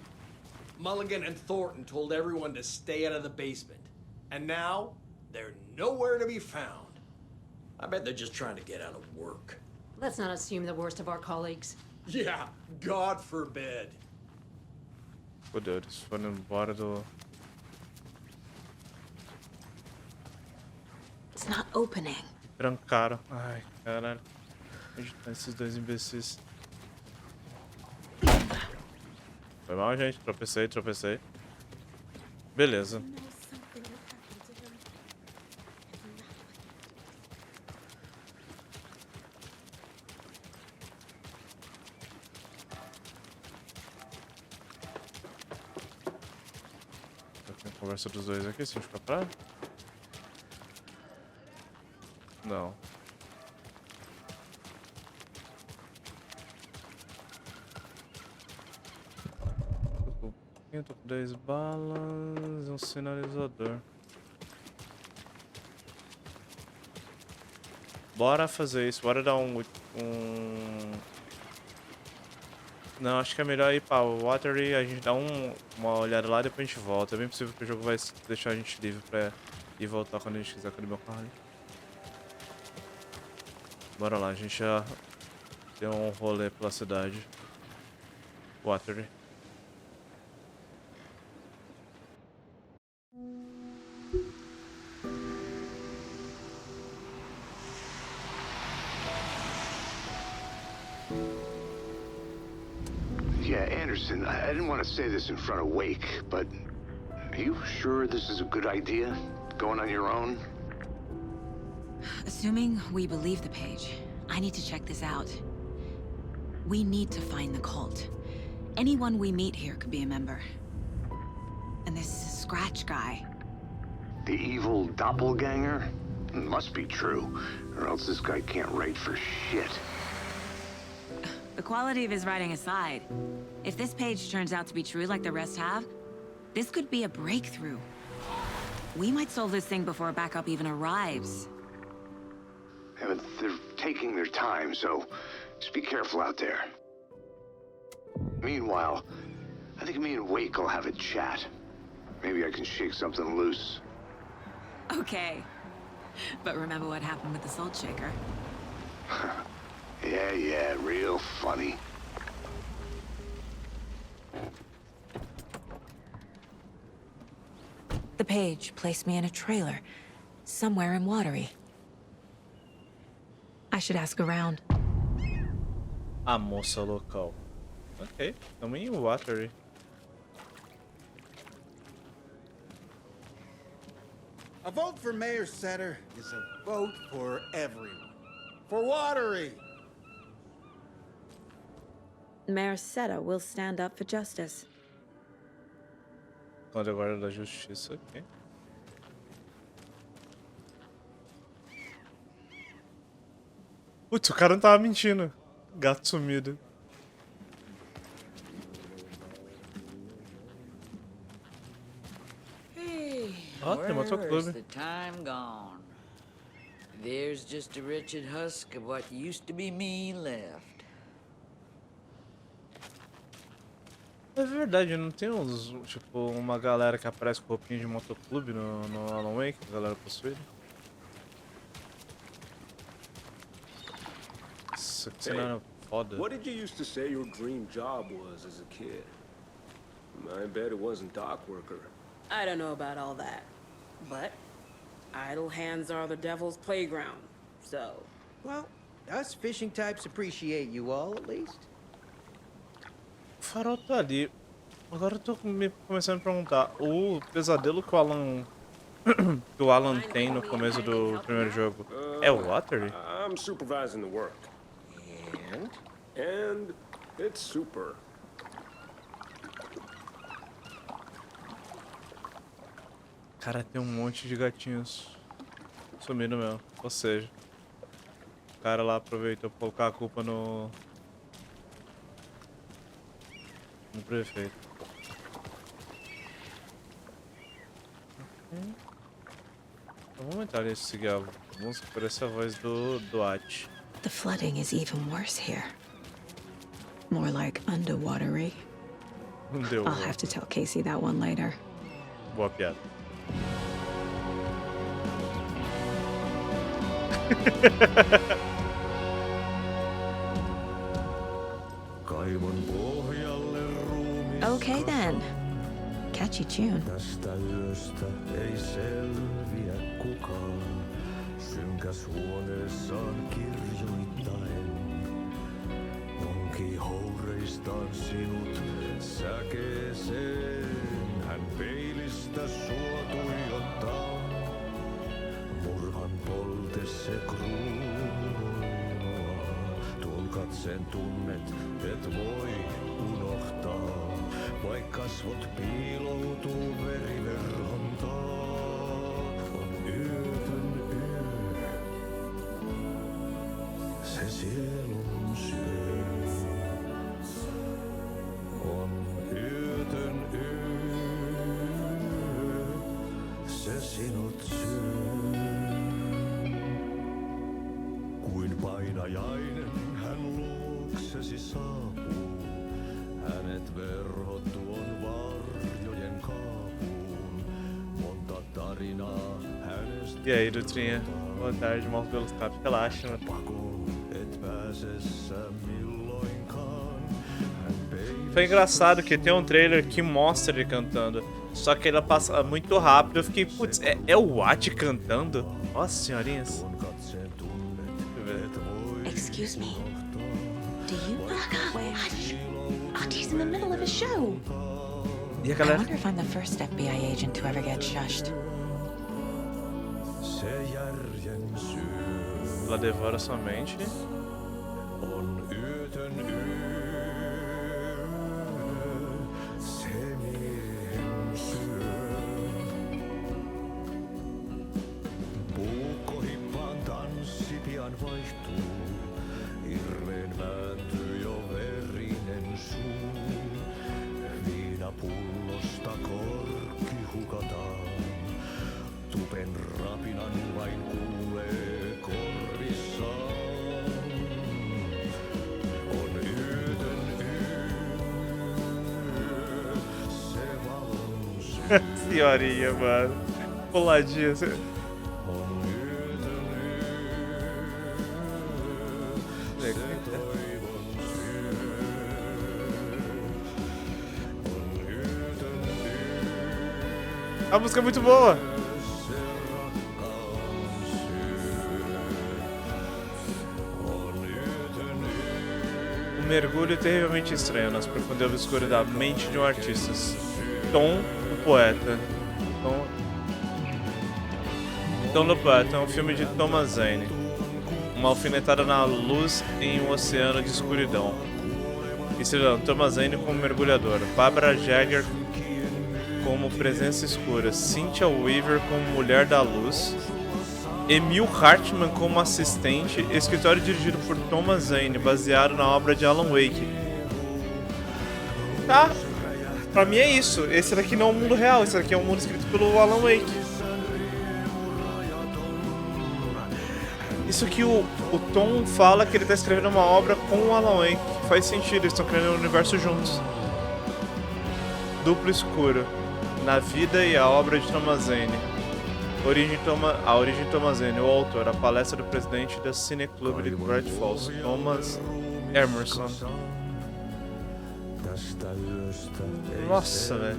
Mulligan and Thornton told everyone to stay out of the basement. And now, they're nowhere to be found. I bet they're just trying to get out of work. Let's not assume the worst of our colleagues. Yeah, God forbid. Fodeu, eles foram embora do... It's not opening. Trancaram. Ai, caralho. Onde estão esses dois imbecis? Foi mal, gente. Tropecei. Beleza. Tem a conversa dos dois aqui, se a gente ficar pra... Não. Eu tô com 10 balas e um sinalizador. Bora fazer isso, bora dar Não, acho que é melhor ir pra Watery, a gente dá uma olhada lá e depois a gente volta. É bem possível que o jogo vai deixar a gente livre pra ir e voltar quando a gente quiser. Cadê meu carro ali? Bora lá, a gente já deu um rolê pela cidade. Watery. Yeah, Anderson, I didn't want to say this in front of Wake, but are you sure this is a good idea? Going on your own? Assuming we believe the page, I need to check this out. We need to find the cult. Anyone we meet here could be a member. And this Scratch guy. The evil doppelganger? Must be true, or else this guy can't write for shit. The quality of his writing aside, if this page turns out to be true like the rest have, this could be a breakthrough. We might solve this thing before backup even arrives. Yeah, but they're taking their time, so just be careful out there. Meanwhile, I think me and Wake will have a chat. Maybe I can shake something loose. Okay. But remember what happened with the salt shaker? Yeah, real funny. The page placed me in a trailer, somewhere in Watery. I should ask around. A moça local. Ok, estamos em Watery. A vote for Mayor Setter is a vote for everyone. For Watery! Mayor Seta will stand up for justice. Contra a guarda da justiça, ok. Putz, o cara não tava mentindo. Gato sumido. Hey, Ah, tem motoclube. where's the time gone? There's just a wretched husk of what used to be me left. É verdade, não tem uns, tipo, uma galera que aparece com roupinha de motoclube no Alanwake, a galera possuída? Isso aqui não era foda. What did you used to say your dream job was as a kid? I bet it wasn't dock worker. I don't know about all that, but idle hands are the devil's playground, so... Well, us fishing types appreciate you all, at least. O farol tá ali. Agora eu tô começando a perguntar. O pesadelo que o Alan tem no começo do primeiro jogo é o Watery? I'm supervising the work. And it's super. Cara, tem um monte de gatinhos sumindo mesmo. Ou seja, o cara lá aproveitou pra colocar a culpa no prefeito. Então, vamos entrar nesse cigarro. Vamos por essa voz do At. The flooding is even worse here. More like underwatery. I'll have to tell Casey that one later. Boa piada. Okay then. Catchy tune. Tästä yöstä ei selviä kukaan. Synkäs huoneessaan kirjoittain. Onki houreistaan sinut säkeeseen. Hän peilistä sua tuijottaa. Murhan polte se kruunua. Tuon katseen tunnet, et voi unohtaa. Vaikka kasvot piiloutuu veriverhon taa. On yötön yö. Se sielun syö. On yötön yö. sinut syö. Kuin painajainen hän luoksesi saapuu. Hänet verhot tuon varjojen kaapuun. Monta tarinaa hänestä. E aí, Dutrinha? Boa tarde, mal pelos capos. Relaxa, mano. Et pääsessä milloinkaan. Foi engraçado que tem um trailer que mostra ele cantando. Só que ela passa muito rápido. Eu fiquei, putz, é o Watt cantando? Nossa senhorinhas. Excuse me. Do you know Hush! Artie's in the middle of a show. E a I galera... wonder if I'm the first FBI agent to ever get shushed. Ela devora sua mente. Puukkohippaan tanssi pian vaihtuu. Hirveen vääntyy jo verinen suu. Viinapullosta korkki hukataan. Tupen rapinan vain kuulee korvissaan. On yötön yö, se valon syy. Senhorinha, mano. Puladinha. On yötön yö, se toivon syö. On yötön yö. A música é muito boa. Um mergulho terrivelmente estranho nas profundezas escuras da mente de um artista. Tom, o poeta. Tom do Poeta é um filme de Thomas Zane. Uma alfinetada na luz em um oceano de escuridão. Estrelando Thomas Zane como mergulhador, Barbara Jagger como presença escura, Cynthia Weaver como mulher da luz, Emil Hartman como assistente, escritório dirigido por Thomas Zane, baseado na obra de Alanwake. Tá, pra mim é isso. Esse daqui não é um mundo real, esse daqui é um mundo escrito pelo Alanwake. Isso que o Tom fala que ele tá escrevendo uma obra com o Alanwake, que faz sentido, eles estão criando um universo juntos. Duplo escuro, na vida e a obra de Thomas Zane. A origem de Thomas Zane, o autor, a palestra do presidente da Cineclube de Bright Falls, Thomas Emerson. Nossa, velho.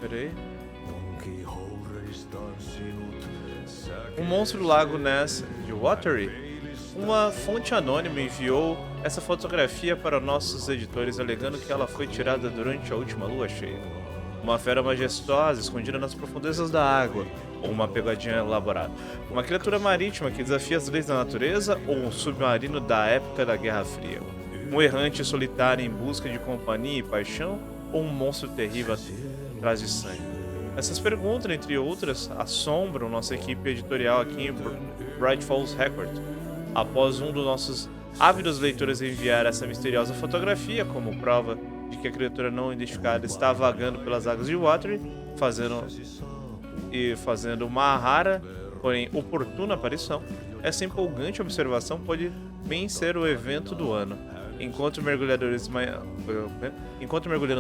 Peraí. Um monstro do lago Ness de Watery. Uma fonte anônima enviou essa fotografia para nossos editores, alegando que ela foi tirada durante a última lua cheia. Uma fera majestosa escondida nas profundezas da água, ou uma pegadinha elaborada. Uma criatura marítima que desafia as leis da natureza, ou um submarino da época da Guerra Fria. Um errante solitário em busca de companhia e paixão, ou um monstro terrível atrás de sangue. Essas perguntas, entre outras, assombram nossa equipe editorial aqui em Bright Falls Record. Após um dos nossos ávidos leitores enviar essa misteriosa fotografia como prova de que a criatura não identificada está vagando pelas águas de Watery, fazendo uma rara, porém oportuna aparição, essa empolgante observação pode bem ser o evento do ano. Enquanto mergulhamos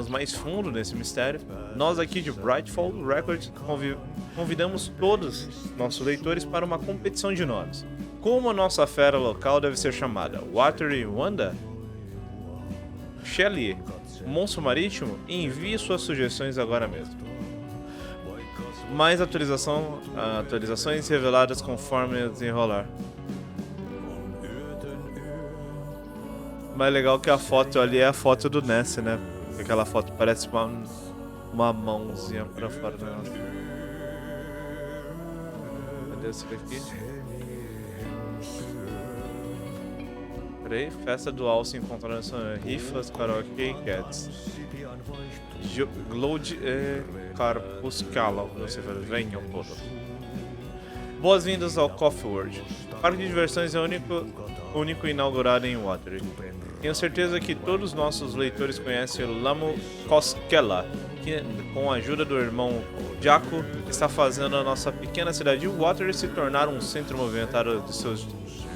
mais fundo nesse mistério, nós aqui de Bright Falls Records convidamos todos nossos leitores para uma competição de nomes. Como a nossa fera local deve ser chamada? Watery Wanda? Shelly? Monstro marítimo? Envie suas sugestões agora mesmo. Mais atualizações reveladas conforme desenrolar. Mais legal que a foto ali é a foto do Ness, né? Aquela foto parece uma mãozinha pra fora dela. Cadê esse daqui? Peraí, festa do alce encontrando rifas, karaokê e cats. Glode Carpuscala, você vai, venham todos. Boas-vindas ao Coffee World. Parque de diversões é o único único inaugurado em Waterloo. Tenho certeza que todos os nossos leitores conhecem o Lamo Koskela, que, com a ajuda do irmão Jaco, está fazendo a nossa pequena cidade de Waterloo se tornar um centro movimentado de seus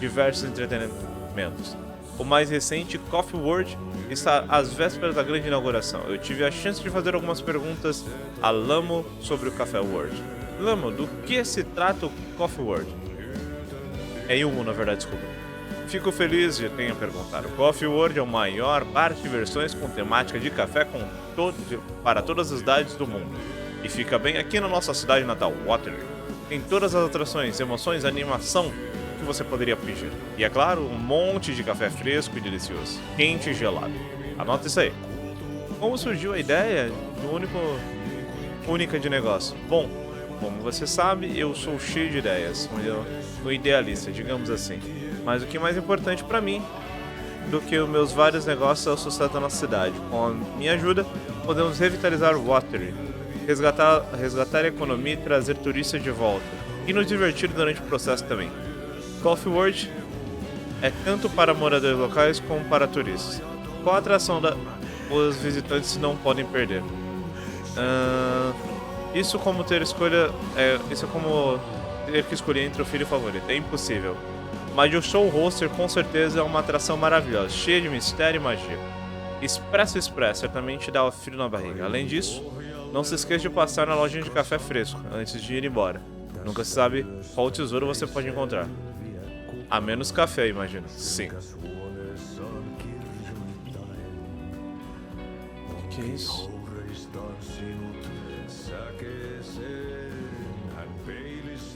diversos entretenimentos. O mais recente, Coffee World, está às vésperas da grande inauguração. Eu tive a chance de fazer algumas perguntas a Lamo sobre o Café World. Lamo, do que se trata o Coffee World? É Yumo, na verdade, desculpa. Fico feliz de tenha perguntado. O Coffee World é o maior bar de diversões com temática de café para todas as idades do mundo. E fica bem aqui na nossa cidade natal, Waterloo. Tem todas as atrações, emoções, animação que você poderia pedir. E é claro, um monte de café fresco e delicioso, quente e gelado. Anota isso aí. Como surgiu a ideia do única de negócio? Bom, como você sabe, eu sou cheio de ideias, um idealista, digamos assim. Mas o que é mais importante para mim do que os meus vários negócios é o sucesso da nossa cidade. Com a minha ajuda, podemos revitalizar o Waterloo, resgatar a economia e trazer turistas de volta. E nos divertir durante o processo também. Coffee World é tanto para moradores locais como para turistas. Qual a atração os visitantes não podem perder? Isso é como ter que escolher entre o filho favorito. É impossível. Mas o show roster com certeza é uma atração maravilhosa, cheia de mistério e magia. Expresso certamente dá frio na barriga. Além disso, não se esqueça de passar na lojinha de café fresco antes de ir embora. Nunca se sabe qual tesouro você pode encontrar. A menos café, imagina. Sim. O que é isso?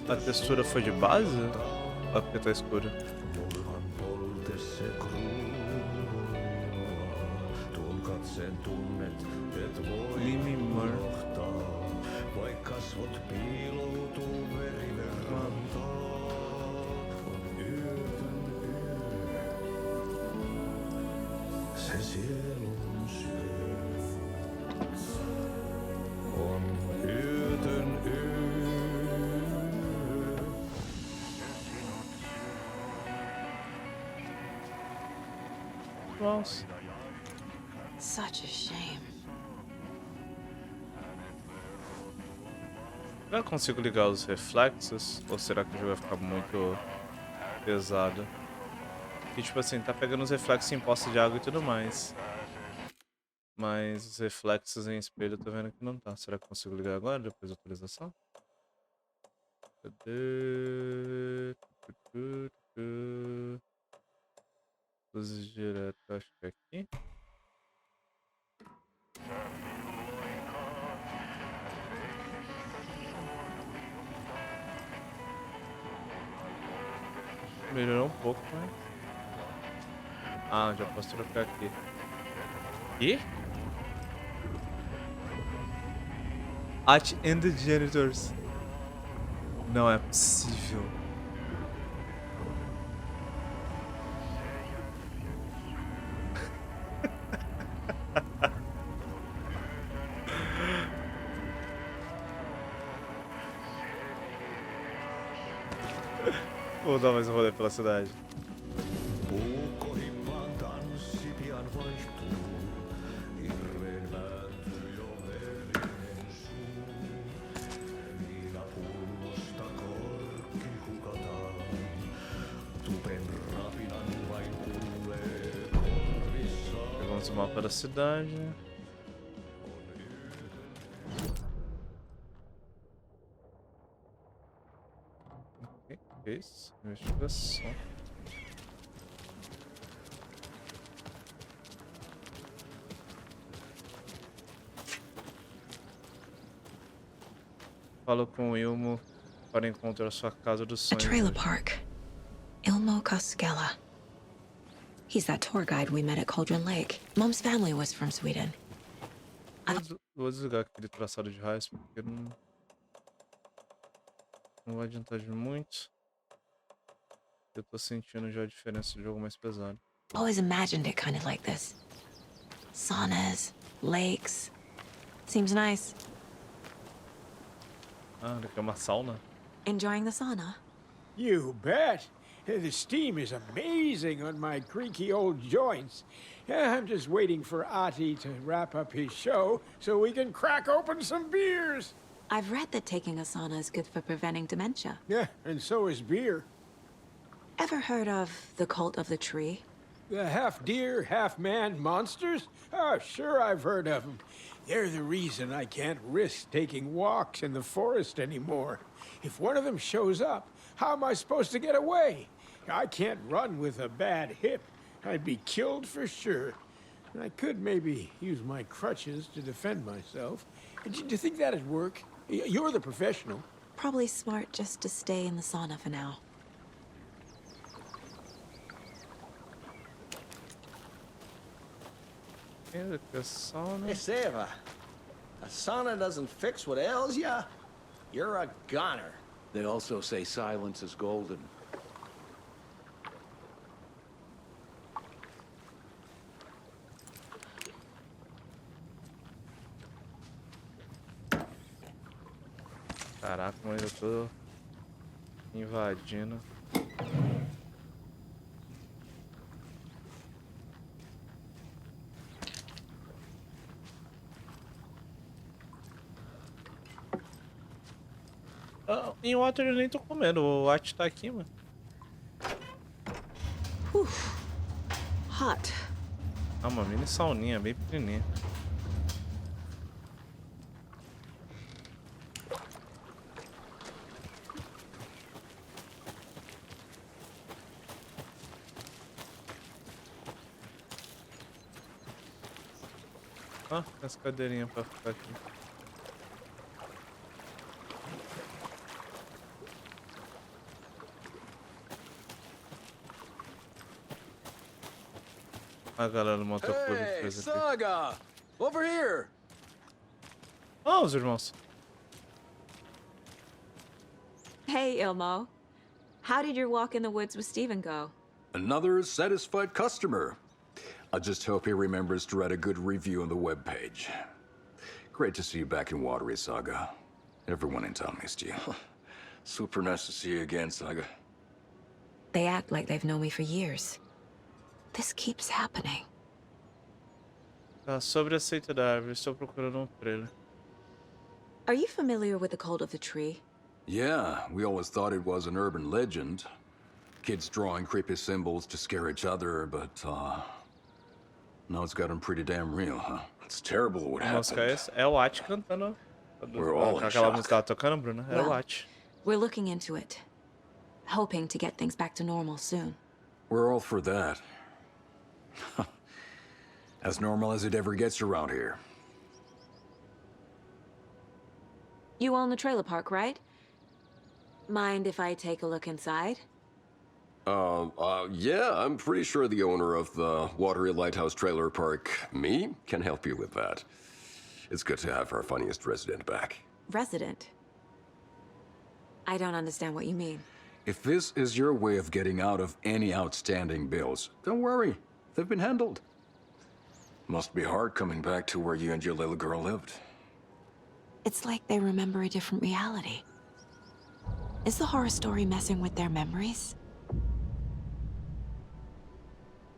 A textura foi de base? Ou é porque tá escuro? Nossa. Such a shame. Será que eu consigo ligar os reflexos? Ou será que o jogo vai ficar muito pesado? E tipo assim, tá pegando os reflexos em poça de água e tudo mais. Mas os reflexos em espelho eu tô vendo que não tá. Será que eu consigo ligar agora, depois da atualização? Cadê? Luzes direto, acho que é aqui. Melhorou um pouco, mas... Ah, já posso trocar aqui. E? At and the janitors. Não é possível. Vou dar mais um rolê pela cidade. Pegamos o mapa da cidade. Isso, investigação. Falo com o Ilmo para encontrar sua casa dos A sonhos. trailer park. Ilmo Koskela. He's that tour guide we met at Cauldron Lake. Mom's family was from Sweden. Vou desligar aquele traçado de raios porque não vai adiantar de muito. Eu tô sentindo já a diferença do jogo mais pesado. Always imagined it kind of like this. Saunas, lakes. Seems nice. Ah, ele quer uma sauna? Enjoying the sauna? You bet. The steam is amazing on my creaky old joints. I'm just waiting for Ati to wrap up his show so we can crack open some beers. I've read that taking a sauna is good for preventing dementia. Yeah, and so is beer. Ever heard of the cult of the tree? The half-deer, half-man monsters? Oh, sure I've heard of them. They're the reason I can't risk taking walks in the forest anymore. If one of them shows up, how am I supposed to get away? I can't run with a bad hip. I'd be killed for sure. I could maybe use my crutches to defend myself. Do you think that'd work? You're the professional. Probably smart just to stay in the sauna for now. Yeah, the sauna. Hey, Seva, a sauna doesn't fix what ails ya. You're a goner. They also say silence is golden. Caraca, mas eu tô invadindo. Em water eu nem tô comendo, o Watch tá aqui, mano. Hot. Ah, uma mini sauninha, bem pequenininha. Ah, as cadeirinhas pra ficar aqui. A galera do motoclube fez aqui. Saga! Over here! Oh, os irmãos. Hey, Ilmo. How did your walk in the woods with Steven go? Another satisfied customer. I just hope he remembers to write a good review on the webpage. Great to see you back in Watery, Saga. Everyone in town missed you. Super nice to see you again, Saga. They act like they've known me for years. This keeps happening. Sobre a seita da árvore, estou procurando trailer. Are you familiar with the cult of the tree? Yeah, we always thought it was an urban legend. Kids drawing creepy symbols to scare each other, but, now it's gotten pretty damn real, huh? It's terrible what happened. É o Watch cantando. We're all in Aquela shock. música que tava tocando, Bruna, era o Watch. We're looking into it. Hoping to get things back to normal soon. We're all for that. As normal as it ever gets around here. You own the trailer park, right? Mind if I take a look inside? Yeah, I'm pretty sure the owner of the Watery Lighthouse Trailer Park, me, can help you with that. It's good to have our funniest resident back. Resident? I don't understand what you mean. If this is your way of getting out of any outstanding bills, don't worry. They've been handled. Must be hard coming back to where you and your little girl lived. It's like they remember a different reality. Is the horror story messing with their memories?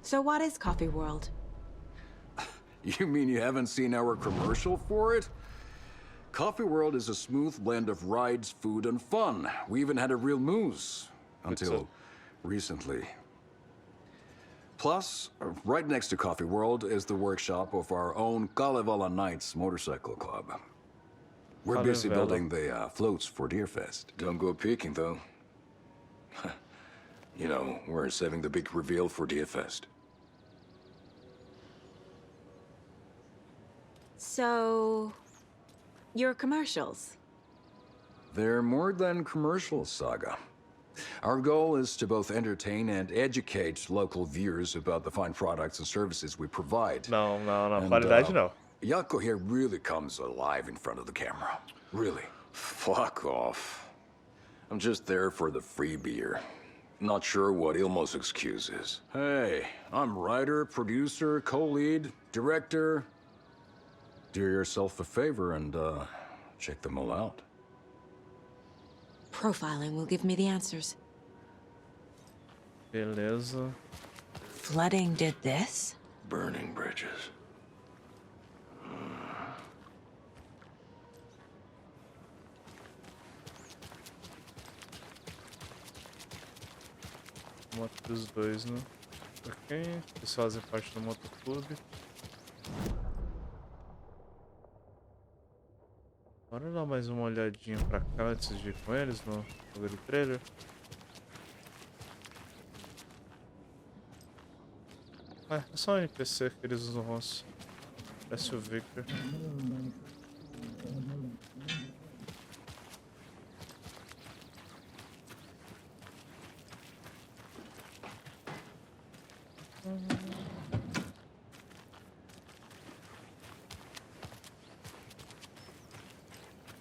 So what is Coffee World? You mean you haven't seen our commercial for it? Coffee World is a smooth blend of rides, food, and fun. We even had a real moose. Until recently. Plus, right next to Coffee World is the workshop of our own Kalevala Knights Motorcycle Club. We're busy building the floats for Deerfest. Don't go peeking, though. You know, we're saving the big reveal for Deerfest. So, your commercials? They're more than commercials, Saga. Our goal is to both entertain and educate local viewers about the fine products and services we provide. No, qualidade não. Yako here really comes alive in front of the camera. Really. Fuck off. I'm just there for the free beer. Not sure what Ilmo's excuse is. Hey, I'm writer, producer, co-lead, director. Do yourself a favor and check them all out. Profiling will give me the answers. Beleza. Flooding did this? Burning bridges. Moto dos dois, né? Ok, eles fazem parte do motoclube. Bora dar mais uma olhadinha pra cá antes de ir com eles no lugar do trailer. É só um NPC que eles usam rosto. Parece o Victor.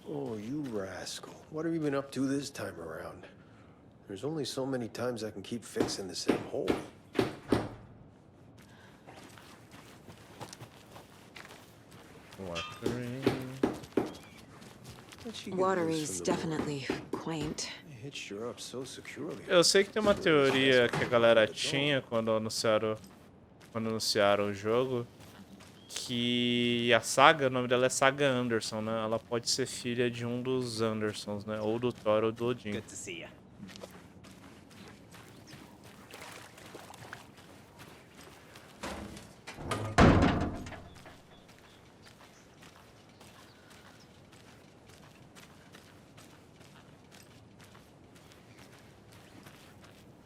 Oh, you rascal. What have you been up to this time around? There's only so many times I can keep fixing the same hole. Watery's definitely quaint. Hitched her up so securely. Eu sei que tem uma teoria que a galera tinha quando anunciaram o jogo, que a Saga, o nome dela é Saga Anderson, né? Ela pode ser filha de um dos Andersons, né? Ou do Thor ou do Odin. Good to see ya.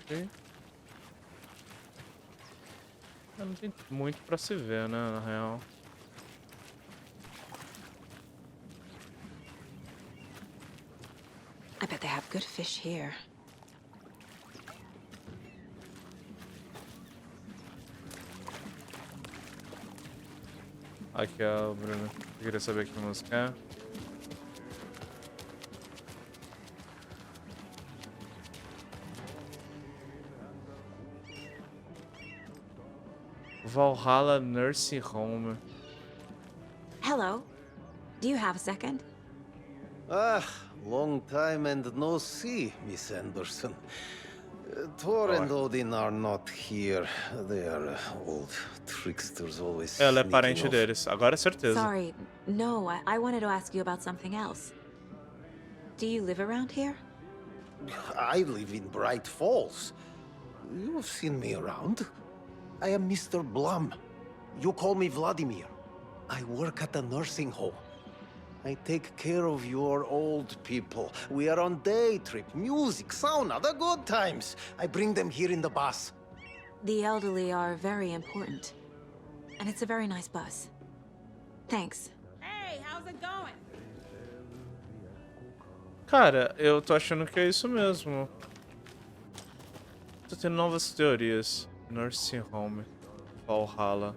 Ok. Não tem muito pra se ver, né, na real. I bet they have good fish here. Aqui, ó, Bruno. Eu queria saber que música é. Valhalla Nursing Home. Hello. Do you have a second? Ah, long time and no see, Miss Anderson. Thor and Odin are not here. They are old tricksters always. Ela é parente deles, agora é certeza. Sorry. No, I wanted to ask you about something else. Do you live around here? I live in Bright Falls. You've seen me around. I am Mr. Blum. You call me Vladimir. I work at a nursing home. I take care of your old people. We are on day trip, music, sauna, the good times. I bring them here in the bus. The elderly are very important. And it's a very nice bus. Thanks. Hey, how's it going? Cara, eu tô achando que é isso mesmo. Tô tendo novas teorias. Nursing Home. Valhalla.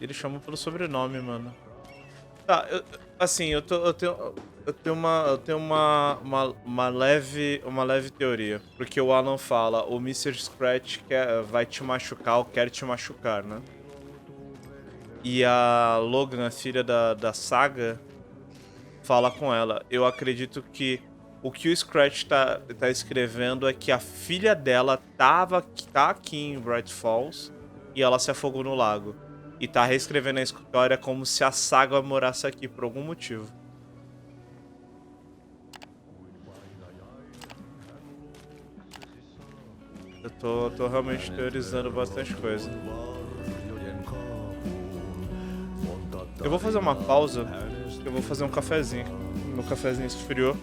Ele chama pelo sobrenome, mano. Tá, eu tenho uma leve teoria. Porque o Alan fala, o Mr. Scratch vai te machucar ou quer te machucar, né? E a Logan, a filha da Saga, fala com ela. Eu acredito que o que o Scratch tá escrevendo é que a filha dela tá aqui em Bright Falls e ela se afogou no lago. E tá reescrevendo a história como se a Saga morasse aqui por algum motivo. Eu tô realmente teorizando bastante coisa. Eu vou fazer uma pausa, eu vou fazer um cafezinho. Meu cafezinho esfriou.